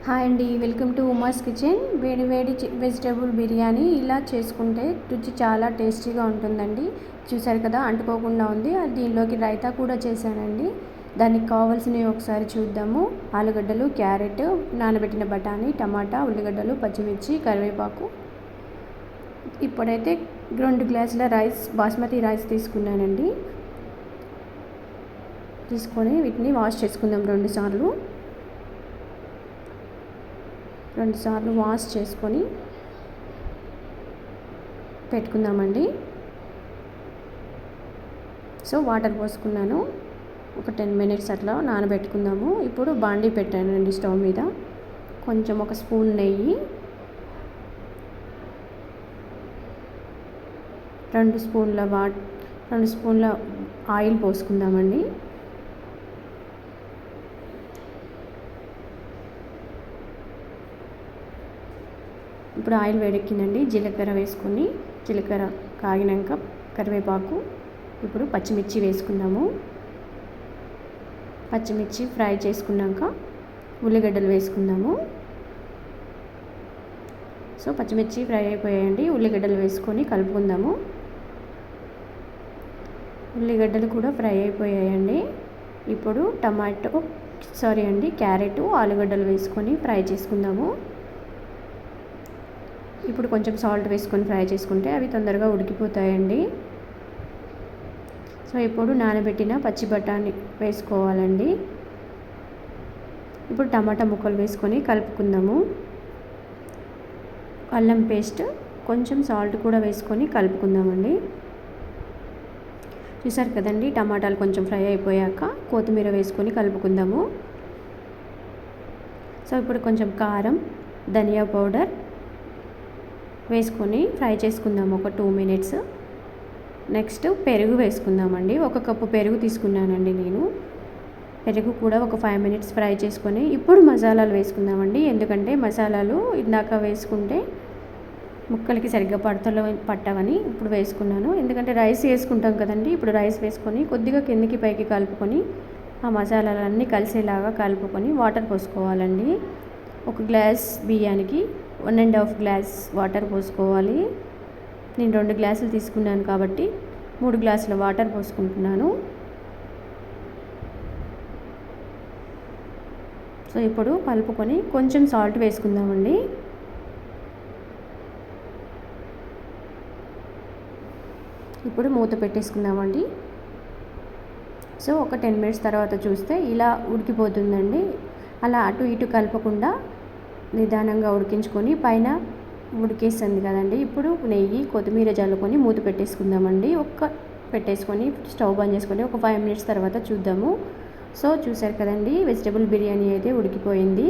Hi అండి, welcome to Uma's kitchen. వేడి వేడి వెజిటేబుల్ బిర్యానీ ఇలా చేసుకుంటే రుచి చాలా టేస్టీగా ఉంటుందండి. చూసారు కదా, అంటుకోకుండా ఉంది. దీనిలోకి రైతా కూడా చేశానండి. దానికి కావాల్సినవి ఒకసారి చూద్దాము. ఆలుగడ్డలు, క్యారెట్, నానబెట్టిన బఠానీ, టమాటా, ఉల్లిగడ్డలు, పచ్చిమిర్చి, కరివేపాకు. ఇప్పుడైతే 2 గ్లాసుల రైస్, బాస్మతి రైస్ తీసుకున్నానండి. తీసుకొని వీటిని వాష్ చేసుకుందాం 2 సార్లు వాష్ చేసుకొని పెట్టుకుందామండి. సో వాటర్ పోసుకున్నాను. ఒక 10 మినిట్స్ అట్లా నానబెట్టుకుందాము. ఇప్పుడు బాండీ పెట్టానండి స్టవ్ మీద. కొంచెం ఒక స్పూన్ నెయ్యి, 2 స్పూన్ల ఆయిల్ పోసుకుందామండి. ఇప్పుడు ఆయిల్ వేడెక్కిందండి. జీలకర్ర కాగినాక కరివేపాకు, ఇప్పుడు పచ్చిమిర్చి వేసుకుందాము. పచ్చిమిర్చి ఫ్రై చేసుకున్నాక ఉల్లిగడ్డలు వేసుకుందాము. సో పచ్చిమిర్చి ఫ్రై అయిపోయాయండి. ఉల్లిగడ్డలు వేసుకొని కలుపుకుందాము. ఉల్లిగడ్డలు కూడా ఫ్రై అయిపోయాయండి. ఇప్పుడు క్యారెట్, ఆలుగడ్డలు వేసుకొని ఫ్రై చేసుకుందాము. ఇప్పుడు కొంచెం సాల్ట్ వేసుకొని ఫ్రై చేసుకుంటే అవి తొందరగా ఉడికిపోతాయండి. సో ఇప్పుడు నానబెట్టిన పచ్చి బఠానీ వేసుకోవాలండి. ఇప్పుడు టమాటా ముక్కలు వేసుకొని కలుపుకుందాము. అల్లం పేస్ట్, కొంచెం సాల్ట్ కూడా వేసుకొని కలుపుకుందామండి. చూసారు కదండి, టమాటాలు కొంచెం ఫ్రై అయిపోయాక కొత్తిమీర వేసుకొని కలుపుకుందాము. సో ఇప్పుడు కొంచెం కారం, ధనియా పౌడర్ వేసుకొని ఫ్రై చేసుకుందాము ఒక 2 మినిట్స్. నెక్స్ట్ పెరుగు వేసుకుందామండి. 1 కప్పు పెరుగు తీసుకున్నానండి నేను. పెరుగు కూడా ఒక 5 మినిట్స్ ఫ్రై చేసుకొని ఇప్పుడు మసాలాలు వేసుకుందామండి. ఎందుకంటే మసాలాలు ఇందాక వేసుకుంటే ముక్కలకి సరిగ్గా పట్టవని ఇప్పుడు వేసుకున్నాను. ఎందుకంటే రైస్ వేసుకుంటాం కదండి. ఇప్పుడు రైస్ వేసుకొని కొద్దిగా కిందికి పైకి కలుపుకొని ఆ మసాలాలన్నీ కలిసేలాగా కలుపుకొని వాటర్ పోసుకోవాలండి. 1 గ్లాస్ బియ్యానికి 1.5 గ్లాస్ వాటర్ పోసుకోవాలి. నేను 2 గ్లాసులు తీసుకున్నాను కాబట్టి 3 గ్లాసుల వాటర్ పోసుకుంటున్నాను. సో ఇప్పుడు కలుపుకొని కొంచెం సాల్ట్ వేసుకుందామండి. ఇప్పుడు మూత పెట్టేసుకుందామండి. సో ఒక 10 మినిట్స్ తర్వాత చూస్తే ఇలా ఉడికిపోతుందండి. అలా అటు ఇటు కలపకుండా నిదానంగా ఉడికించుకొని పైన ఉడికేస్తుంది కదండి. ఇప్పుడు నెయ్యి, కొత్తిమీర జల్లుకొని మూత పెట్టేసుకుందామండి. పెట్టేసుకొని స్టవ్ బంద్ చేసుకొని ఒక 5 మినిట్స్ తర్వాత చూద్దాము. సో చూసారు కదండి, వెజిటేబుల్ బిర్యానీ అయితే ఉడికిపోయింది.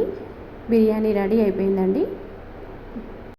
బిర్యానీ రెడీ అయిపోయిందండి.